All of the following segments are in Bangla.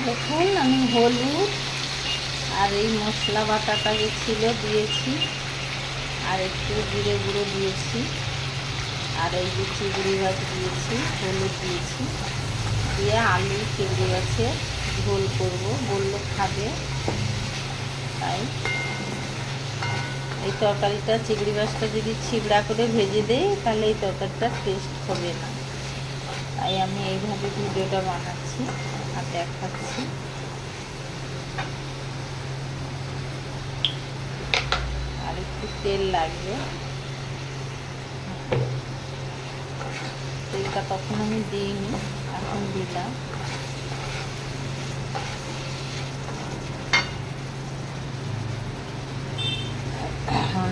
দেখুন আমি হলুদ আর এই মশলা বাটাটা যে ছিল দিয়েছি, আর একটু জিরে গুঁড়ো দিয়েছি, আর এই যে চিংড়ি মাছ দিয়েছি, হলুদ দিয়েছি, দিয়ে আলু চিংড়ি মাছের ঝোল করব, বললো খাবে। তাই এই তরকারিটা চিংড়ি মাছটা যদি ছিবড়া করে ভেজে দেই তাহলে এই তরকারিটা টেস্ট হবে না। তাই আমি এইভাবে ভিডিওটা বানাচ্ছি আর দেখাচ্ছি। আর একটু তেল লাগবে, তেলটা তখন আমি দিইনি, এখন দিলাম।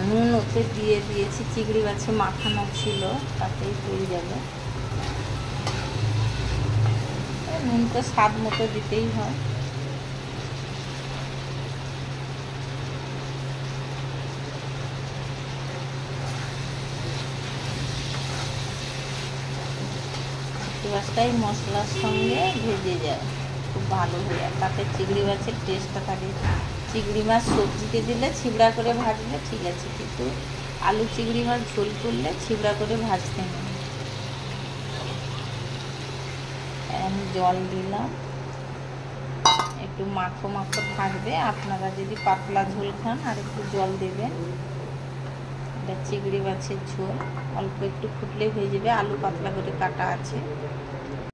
নুন ওতে দিয়ে দিয়েছি, চিংড়ি মাছে মাখানো ছিল, তাতেই হয়ে যাবে। নুন তো স্বাদ মতো দিতেই হয়। চিংড়ি মাছটাই মশলার সঙ্গে ভেজে যায়, খুব ভালো হয়ে যায়, তাতে চিংড়ি মাছের টেস্টটা থাকে। চিংড়ি মাছ সবজিতে দিলে ছিবড়া করে ভাজলে ঠিক আছে, কিন্তু আলু চিংড়ি মাছ ঝোল করলে ছিবড়া করে ভাজতে নেই। আমি জল দিলাম, একটু মাখো মাখো থাকবে। আপনারা যদি পাতলা ঝোল খান আর একটু জল দেবেন। এটা চিংড়ি মাছের ঝোল, অল্প একটু ফুটলে হয়ে যাবে, আলু পাতলা করে কাটা আছে।